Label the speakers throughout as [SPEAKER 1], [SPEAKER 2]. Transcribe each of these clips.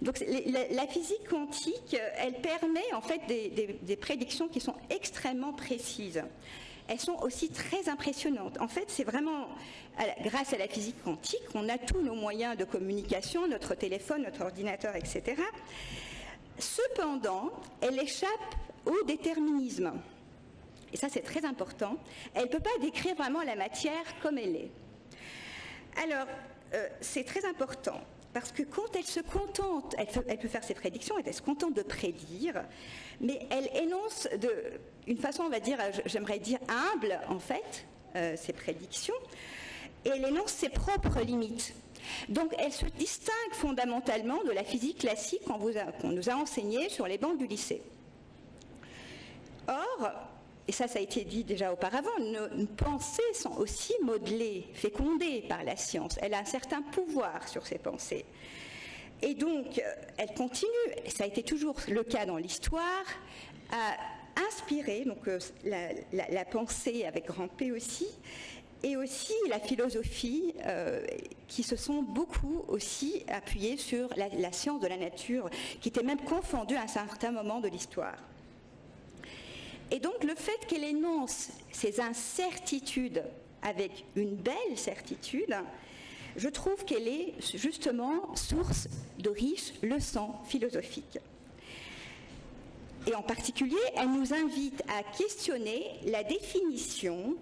[SPEAKER 1] Donc la physique quantique, elle permet en fait des prédictions qui sont extrêmement précises. Elles sont aussi très impressionnantes. En fait, c'est vraiment grâce à la physique quantique qu'on a tous nos moyens de communication, notre téléphone, notre ordinateur, etc. Cependant, elle échappe au déterminisme. Et ça, c'est très important. Elle ne peut pas décrire vraiment la matière comme elle est. Alors, c'est très important. Parce que quand elle se contente, elle peut faire ses prédictions, elle se contente de prédire, mais elle énonce d'une façon, on va dire, j'aimerais dire humble, en fait, ses prédictions, et elle énonce ses propres limites. Donc elle se distingue fondamentalement de la physique classique qu'on nous a enseignée sur les bancs du lycée. Or, et ça a été dit déjà auparavant, nos pensées sont aussi modelées, fécondées par la science. Elle a un certain pouvoir sur ses pensées. Et donc, elle continue, et ça a été toujours le cas dans l'histoire, à inspirer donc, la pensée avec grand P aussi, et aussi la philosophie qui se sont beaucoup aussi appuyées sur la science de la nature, qui était même confondue à un certain moment de l'histoire. Et donc le fait qu'elle énonce ces incertitudes avec une belle certitude, je trouve qu'elle est justement source de riches leçons philosophiques. Et en particulier, elle nous invite à questionner la définition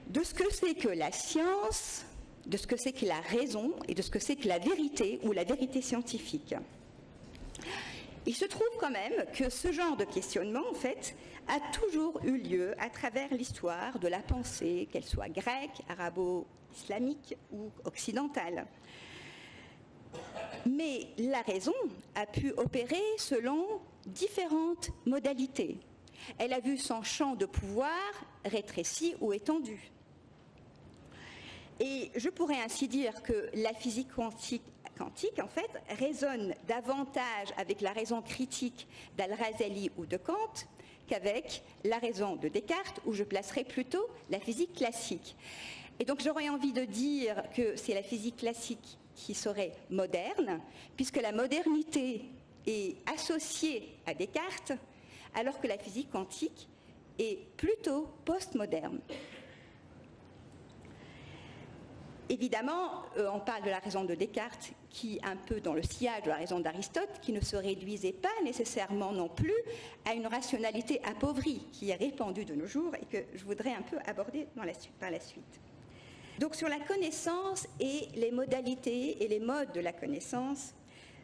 [SPEAKER 1] de ce que c'est que la science, de ce que c'est que la raison et de ce que c'est que la vérité ou la vérité scientifique. Il se trouve quand même que ce genre de questionnement, en fait, a toujours eu lieu à travers l'histoire de la pensée, qu'elle soit grecque, arabo-islamique ou occidentale. Mais la raison a pu opérer selon différentes modalités. Elle a vu son champ de pouvoir rétréci ou étendu. Et je pourrais ainsi dire que la physique quantique, en fait, résonne davantage avec la raison critique d'Al-Razali ou de Kant qu'avec la raison de Descartes, où je placerai plutôt la physique classique. Et donc j'aurais envie de dire que c'est la physique classique qui serait moderne, puisque la modernité est associée à Descartes, alors que la physique quantique est plutôt postmoderne. Évidemment, on parle de la raison de Descartes qui, un peu dans le sillage de la raison d'Aristote, qui ne se réduisait pas nécessairement non plus à une rationalité appauvrie qui est répandue de nos jours et que je voudrais un peu aborder par la suite. Donc sur la connaissance et les modalités et les modes de la connaissance,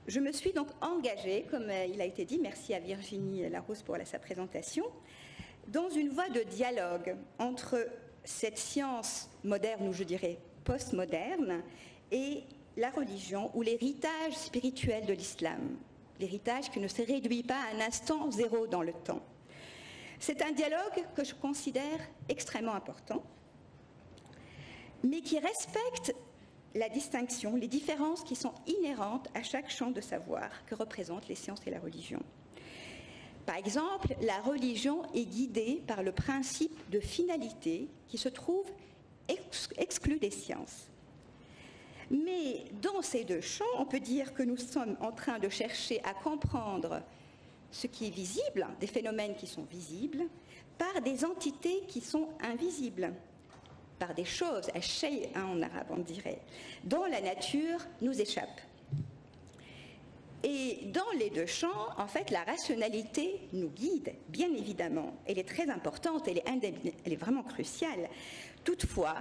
[SPEAKER 1] je me suis donc engagée, comme il a été dit, merci à Virginie Larousse pour sa présentation, dans une voie de dialogue entre cette science moderne, ou je dirais postmoderne, et la religion ou l'héritage spirituel de l'islam, l'héritage qui ne se réduit pas à un instant zéro dans le temps. C'est un dialogue que je considère extrêmement important, mais qui respecte la distinction, les différences qui sont inhérentes à chaque champ de savoir que représentent les sciences et la religion. Par exemple, la religion est guidée par le principe de finalité qui se trouve exclu des sciences. Mais dans ces deux champs, on peut dire que nous sommes en train de chercher à comprendre ce qui est visible, des phénomènes qui sont visibles, par des entités qui sont invisibles, par des choses, al-shay' en arabe on dirait, dont la nature nous échappe. Et dans les deux champs, en fait, la rationalité nous guide, bien évidemment. Elle est très importante, elle est vraiment cruciale. Toutefois,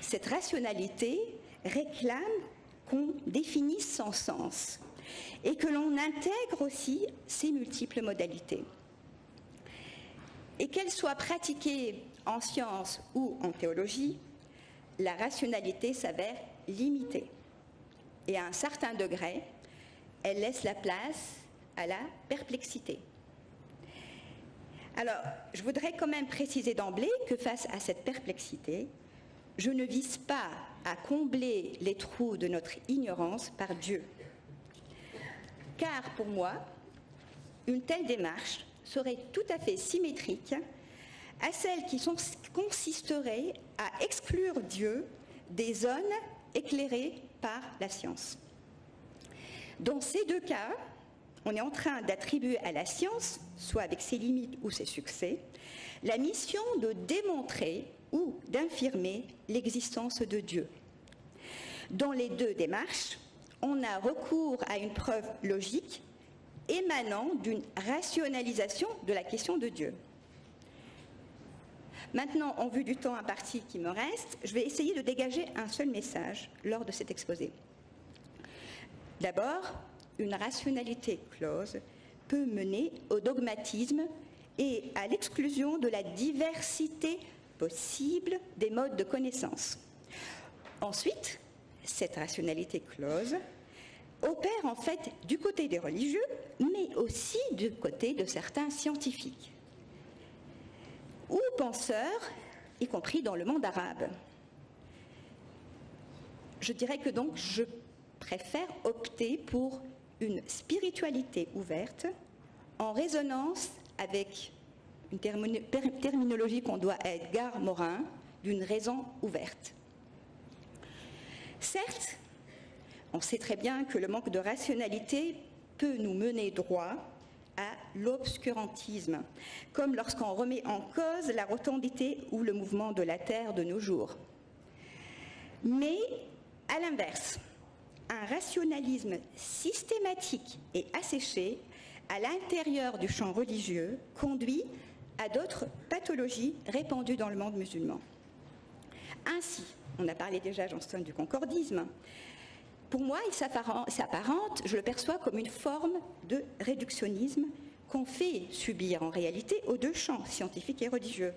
[SPEAKER 1] cette rationalité réclame qu'on définisse son sens et que l'on intègre aussi ses multiples modalités. Et qu'elle soit pratiquée en science ou en théologie, la rationalité s'avère limitée. Et à un certain degré, elle laisse la place à la perplexité. Alors, je voudrais quand même préciser d'emblée que face à cette perplexité, je ne vise pas à combler les trous de notre ignorance par Dieu. Car pour moi, une telle démarche serait tout à fait symétrique à celle qui consisterait à exclure Dieu des zones éclairées par la science. Dans ces deux cas, on est en train d'attribuer à la science, soit avec ses limites ou ses succès, la mission de démontrer ou d'infirmer l'existence de Dieu. Dans les deux démarches, on a recours à une preuve logique émanant d'une rationalisation de la question de Dieu. Maintenant, en vue du temps imparti qui me reste, je vais essayer de dégager un seul message lors de cet exposé. D'abord, une rationalité close peut mener au dogmatisme et à l'exclusion de la diversité possible des modes de connaissance. Ensuite, cette rationalité close opère en fait du côté des religieux, mais aussi du côté de certains scientifiques ou penseurs, y compris dans le monde arabe. Je dirais que donc je préfère opter pour une spiritualité ouverte en résonance avec une terminologie qu'on doit à Edgar Morin, d'une raison ouverte. Certes, on sait très bien que le manque de rationalité peut nous mener droit à l'obscurantisme, comme lorsqu'on remet en cause la rotondité ou le mouvement de la Terre de nos jours. Mais, à l'inverse, un rationalisme systématique et asséché à l'intérieur du champ religieux conduit à d'autres pathologies répandues dans le monde musulman. Ainsi, on a parlé déjà, Johnston, du concordisme. Pour moi, il s'apparente, je le perçois comme une forme de réductionnisme qu'on fait subir en réalité aux deux champs, scientifiques et religieux,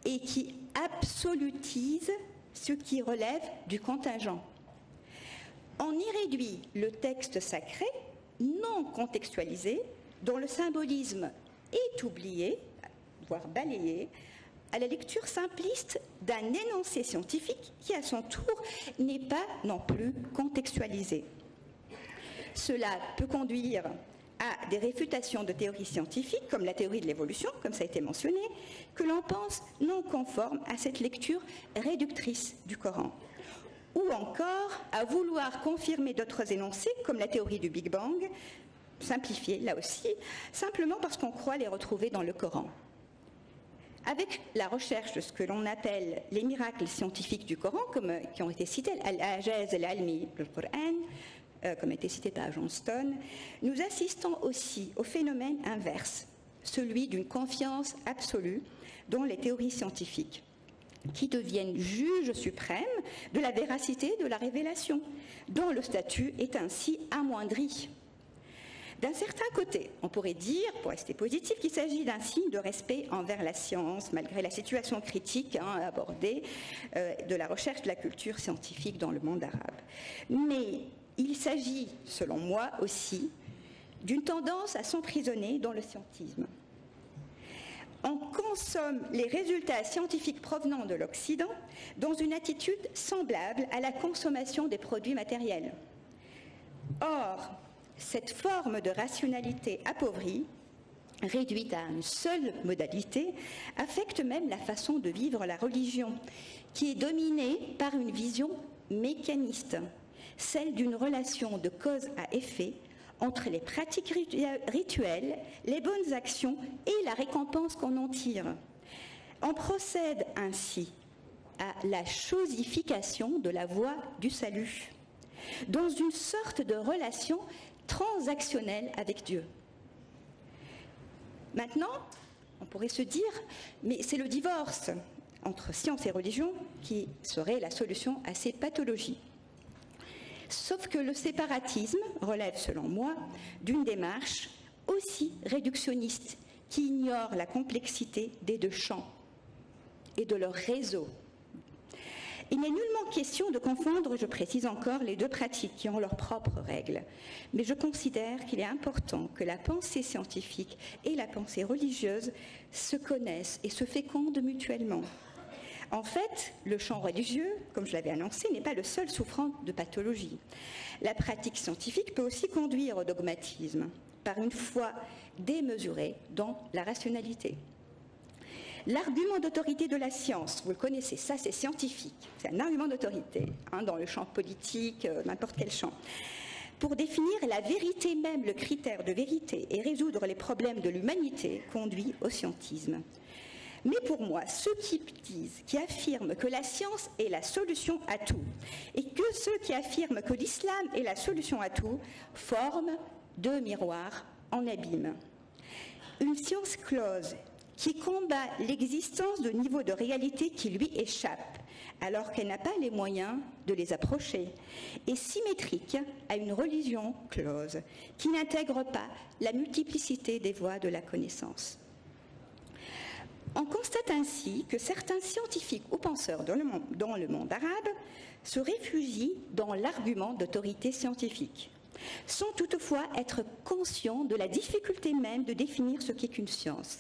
[SPEAKER 1] et qui absolutise ce qui relève du contingent. On y réduit le texte sacré, non contextualisé, dont le symbolisme est oublié, voire balayé, à la lecture simpliste d'un énoncé scientifique qui, à son tour, n'est pas non plus contextualisé. Cela peut conduire à des réfutations de théories scientifiques, comme la théorie de l'évolution, comme ça a été mentionné, que l'on pense non conformes à cette lecture réductrice du Coran. Ou encore à vouloir confirmer d'autres énoncés, comme la théorie du Big Bang, simplifiée là aussi, simplement parce qu'on croit les retrouver dans le Coran. Avec la recherche de ce que l'on appelle les miracles scientifiques du Coran, qui ont été cités, Al-Ajaz al-Almi, le Coran, comme a été cité par Johnston, nous assistons aussi au phénomène inverse, celui d'une confiance absolue dans les théories scientifiques, qui deviennent juges suprêmes de la véracité de la révélation, dont le statut est ainsi amoindri. D'un certain côté, on pourrait dire, pour rester positif, qu'il s'agit d'un signe de respect envers la science, malgré la situation critique abordée de la recherche de la culture scientifique dans le monde arabe. Mais il s'agit, selon moi aussi, d'une tendance à s'emprisonner dans le scientisme. On consomme les résultats scientifiques provenant de l'Occident dans une attitude semblable à la consommation des produits matériels. Or, cette forme de rationalité appauvrie, réduite à une seule modalité, affecte même la façon de vivre la religion, qui est dominée par une vision mécaniste, celle d'une relation de cause à effet entre les pratiques rituelles, les bonnes actions et la récompense qu'on en tire. On procède ainsi à la chosification de la voie du salut, dans une sorte de relation transactionnelle avec Dieu. Maintenant, on pourrait se dire, mais c'est le divorce entre science et religion qui serait la solution à ces pathologies. Sauf que le séparatisme relève, selon moi, d'une démarche aussi réductionniste qui ignore la complexité des deux champs et de leur réseau. Il n'est nullement question de confondre, je précise encore, les deux pratiques qui ont leurs propres règles. Mais je considère qu'il est important que la pensée scientifique et la pensée religieuse se connaissent et se fécondent mutuellement. En fait, le champ religieux, comme je l'avais annoncé, n'est pas le seul souffrant de pathologie. La pratique scientifique peut aussi conduire au dogmatisme, par une foi démesurée dans la rationalité. L'argument d'autorité de la science, vous le connaissez, ça c'est scientifique, c'est un argument d'autorité dans le champ politique, n'importe quel champ, pour définir la vérité même, le critère de vérité, et résoudre les problèmes de l'humanité conduit au scientisme. Mais pour moi, ceux qui affirment que la science est la solution à tout, et que ceux qui affirment que l'islam est la solution à tout, forment deux miroirs en abîme. Une science close qui combat l'existence de niveaux de réalité qui lui échappent, alors qu'elle n'a pas les moyens de les approcher, est symétrique à une religion close, qui n'intègre pas la multiplicité des voies de la connaissance. On constate ainsi que certains scientifiques ou penseurs dans le monde arabe se réfugient dans l'argument d'autorité scientifique, sans toutefois être conscients de la difficulté même de définir ce qu'est une science,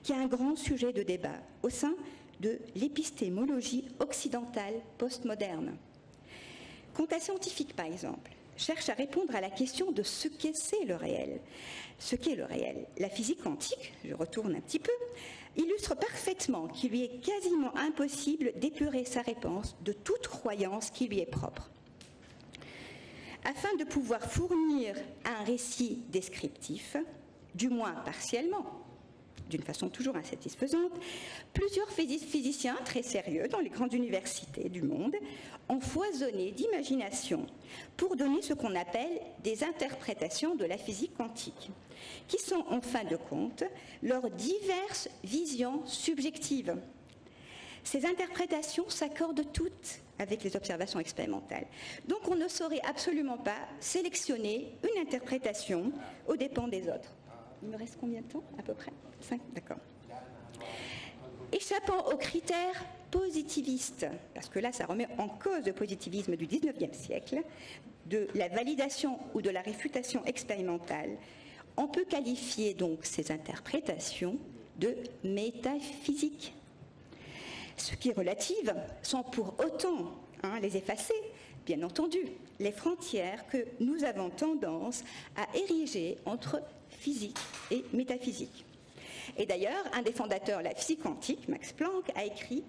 [SPEAKER 1] qui est un grand sujet de débat au sein de l'épistémologie occidentale postmoderne. Quant scientifique, par exemple, cherche à répondre à la question de ce qu'est le réel. Ce qu'est le réel. La physique quantique, je retourne un petit peu, illustre parfaitement qu'il lui est quasiment impossible d'épurer sa réponse de toute croyance qui lui est propre. Afin de pouvoir fournir un récit descriptif, du moins partiellement, d'une façon toujours insatisfaisante, plusieurs physiciens très sérieux dans les grandes universités du monde ont foisonné d'imagination pour donner ce qu'on appelle des interprétations de la physique quantique, qui sont en fin de compte leurs diverses visions subjectives. Ces interprétations s'accordent toutes avec les observations expérimentales. Donc on ne saurait absolument pas sélectionner une interprétation aux dépens des autres. Il me reste combien de temps à peu près 5, d'accord. Échappant aux critères positivistes, parce que là ça remet en cause le positivisme du XIXe siècle, de la validation ou de la réfutation expérimentale, on peut qualifier donc ces interprétations de métaphysiques. Ce qui est relative sans pour autant les effacer, bien entendu, les frontières que nous avons tendance à ériger entre physique et métaphysique. Et d'ailleurs, un des fondateurs de la physique quantique, Max Planck, a écrit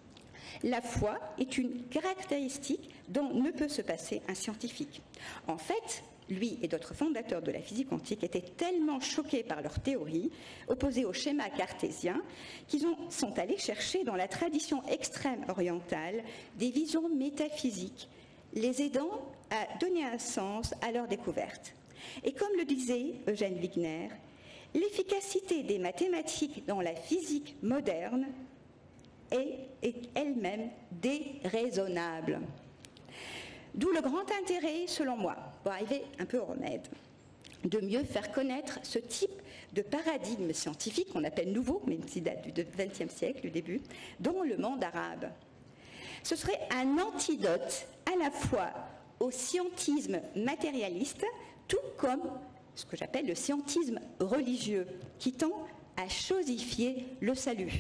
[SPEAKER 1] « La foi est une caractéristique dont ne peut se passer un scientifique ». En fait, lui et d'autres fondateurs de la physique quantique étaient tellement choqués par leur théorie, opposée au schéma cartésien, qu'ils sont allés chercher dans la tradition extrême orientale des visions métaphysiques, les aidant à donner un sens à leur découverte. Et comme le disait Eugène Wigner, l'efficacité des mathématiques dans la physique moderne est elle-même déraisonnable. D'où le grand intérêt, selon moi, pour arriver un peu au remède, de mieux faire connaître ce type de paradigme scientifique qu'on appelle nouveau, mais qui date du XXe siècle, du début, dans le monde arabe. Ce serait un antidote à la fois au scientisme matérialiste, tout comme ce que j'appelle le scientisme religieux, qui tend à chosifier le salut.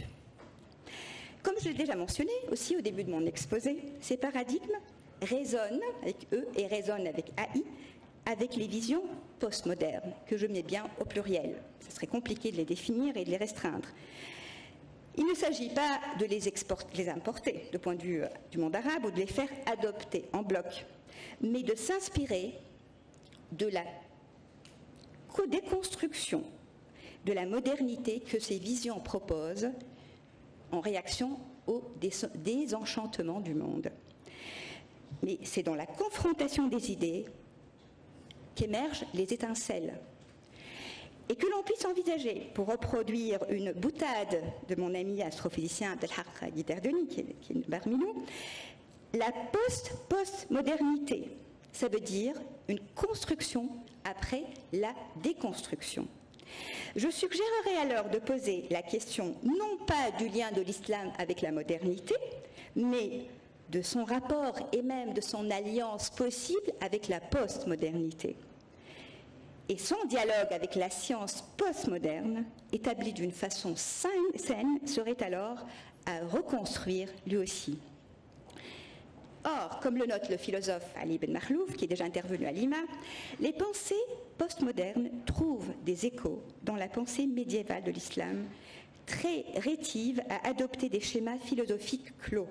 [SPEAKER 1] Comme je l'ai déjà mentionné aussi au début de mon exposé, ces paradigmes résonnent avec eux et résonnent avec AI, avec les visions postmodernes, que je mets bien au pluriel. Ce serait compliqué de les définir et de les restreindre. Il ne s'agit pas de les importer du point de vue du monde arabe ou de les faire adopter en bloc, mais de s'inspirer de la déconstruction de la modernité que ces visions proposent en réaction au désenchantement du monde. Mais c'est dans la confrontation des idées qu'émergent les étincelles. Et que l'on puisse envisager, pour reproduire une boutade de mon ami astrophysicien Abdelhak Guitardoni, qui est parmi nous, la postmodernité, ça veut dire une construction après la déconstruction. Je suggérerais alors de poser la question non pas du lien de l'islam avec la modernité, mais de son rapport et même de son alliance possible avec la postmodernité. Et son dialogue avec la science postmoderne, établi d'une façon saine, serait alors à reconstruire lui aussi. Or, comme le note le philosophe Ali Ben Makhlouf, qui est déjà intervenu à Lima, les pensées postmodernes trouvent des échos dans la pensée médiévale de l'islam, très rétive à adopter des schémas philosophiques clos.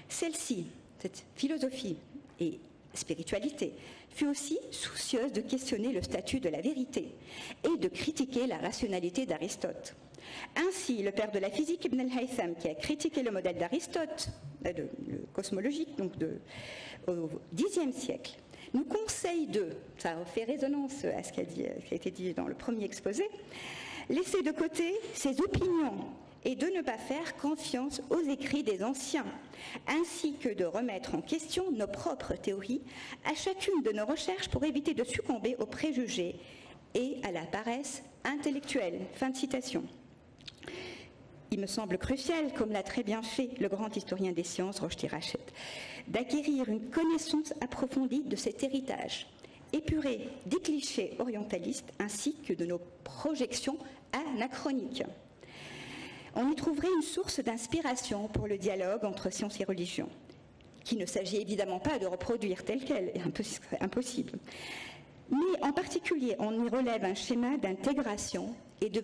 [SPEAKER 1] Celle-ci, cette philosophie et spiritualité, fut aussi soucieuse de questionner le statut de la vérité et de critiquer la rationalité d'Aristote. Ainsi, le père de la physique, Ibn al-Haytham, qui a critiqué le modèle d'Aristote, le cosmologique, donc au Xe siècle, nous conseille ça fait résonance à ce qui a été dit dans le premier exposé, laisser de côté ses opinions et de ne pas faire confiance aux écrits des anciens, ainsi que de remettre en question nos propres théories à chacune de nos recherches pour éviter de succomber aux préjugés et à la paresse intellectuelle. Fin de citation. Il me semble crucial, comme l'a très bien fait le grand historien des sciences, Rochdi Rached, d'acquérir une connaissance approfondie de cet héritage, épuré des clichés orientalistes ainsi que de nos projections anachroniques. On y trouverait une source d'inspiration pour le dialogue entre science et religion, qu'il ne s'agit évidemment pas de reproduire tel quel, impossible. Mais en particulier, on y relève un schéma d'intégration et de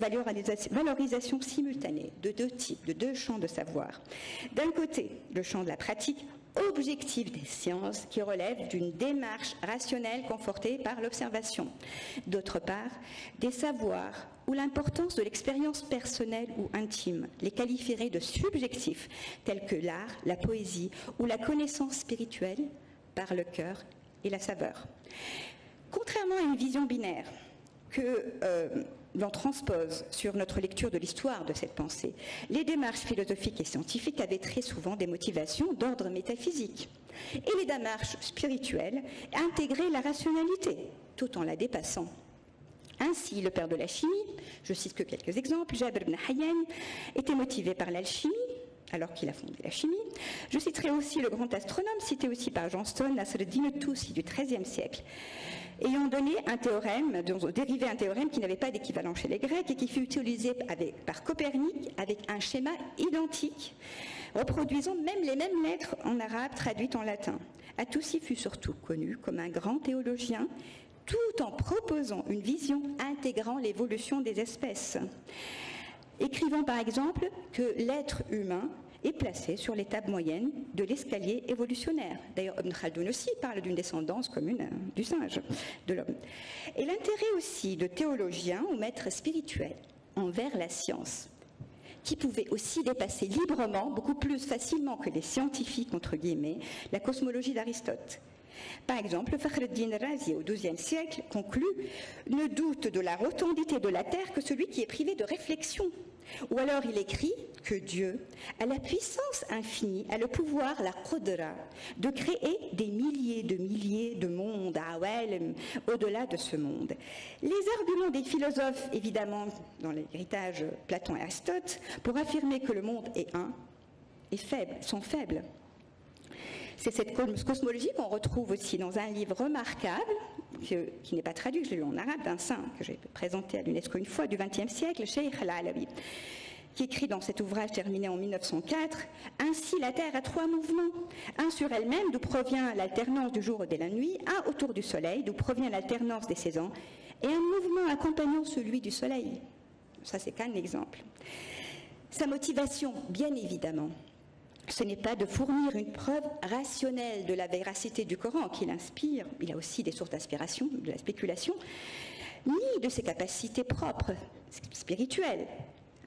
[SPEAKER 1] valorisation simultanée de deux types, de deux champs de savoir. D'un côté, le champ de la pratique objective des sciences qui relève d'une démarche rationnelle confortée par l'observation. D'autre part, des savoirs où l'importance de l'expérience personnelle ou intime les qualifierait de subjectifs, tels que l'art, la poésie ou la connaissance spirituelle par le cœur et la saveur. Contrairement à une vision binaire que l'on transpose sur notre lecture de l'histoire de cette pensée, les démarches philosophiques et scientifiques avaient très souvent des motivations d'ordre métaphysique. Et les démarches spirituelles intégraient la rationalité, tout en la dépassant. Ainsi, le père de la chimie, je cite que quelques exemples, Jabr ibn Hayyan, était motivé par l'alchimie, alors qu'il a fondé la chimie. Je citerai aussi le grand astronome, cité aussi par Johnston, Nasr-Din al-Tusi du XIIIe siècle, ayant donné un théorème, dérivé un théorème qui n'avait pas d'équivalent chez les Grecs et qui fut utilisé par Copernic avec un schéma identique, reproduisant même les mêmes lettres en arabe traduites en latin. At-Tusi fut surtout connu comme un grand théologien, tout en proposant une vision intégrant l'évolution des espèces, écrivant par exemple que l'être humain est placé sur l'étape moyenne de l'escalier évolutionnaire. D'ailleurs, Ibn Khaldoun aussi parle d'une descendance commune du singe, de l'homme. Et l'intérêt aussi de théologiens ou maîtres spirituels envers la science, qui pouvaient aussi dépasser librement, beaucoup plus facilement que les scientifiques, entre guillemets, la cosmologie d'Aristote. Par exemple, Fakhreddin Razi, au XIIe siècle, conclut « Ne doute de la rotondité de la Terre que celui qui est privé de réflexion ». Ou alors il écrit que Dieu a la puissance infinie, a le pouvoir, la qudra, de créer des milliers de mondes, au-delà de ce monde. Les arguments des philosophes, évidemment, dans l'héritage Platon et Aristote, pour affirmer que le monde est un, sont faibles. C'est cette cosmologie qu'on retrouve aussi dans un livre remarquable, qui n'est pas traduit, je l'ai lu en arabe, d'un saint que j'ai présenté à l'UNESCO une fois, du XXe siècle, Cheikh al-Alawi, qui écrit dans cet ouvrage terminé en 1904, « Ainsi la Terre a trois mouvements, un sur elle-même, d'où provient l'alternance du jour et de la nuit, un autour du Soleil, d'où provient l'alternance des saisons, et un mouvement accompagnant celui du Soleil. » Ça, c'est qu'un exemple. Sa motivation, bien évidemment, ce n'est pas de fournir une preuve rationnelle de la véracité du Coran qui l'inspire, il a aussi des sources d'inspiration, de la spéculation, ni de ses capacités propres, spirituelles,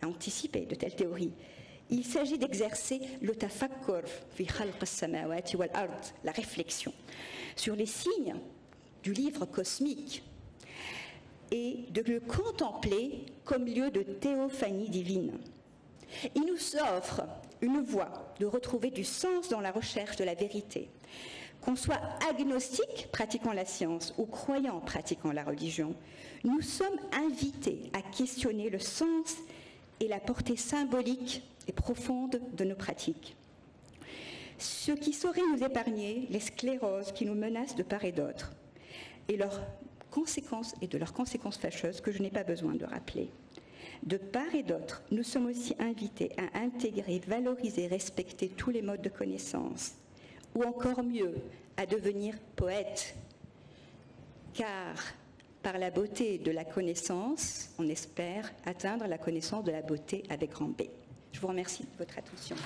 [SPEAKER 1] à anticiper de telles théories. Il s'agit d'exercer le tafakkur fi khalq as-samawati wal ard, la réflexion, sur les signes du livre cosmique et de le contempler comme lieu de théophanie divine. Il nous offre une voie de retrouver du sens dans la recherche de la vérité. Qu'on soit agnostique pratiquant la science ou croyant pratiquant la religion, nous sommes invités à questionner le sens et la portée symbolique et profonde de nos pratiques. Ce qui saurait nous épargner les scléroses qui nous menacent de part et d'autre, et leurs conséquences et de leurs conséquences fâcheuses que je n'ai pas besoin de rappeler. De part et d'autre, nous sommes aussi invités à intégrer, valoriser, respecter tous les modes de connaissance, ou encore mieux, à devenir poète. Car par la beauté de la connaissance, on espère atteindre la connaissance de la beauté avec grand B. Je vous remercie de votre attention.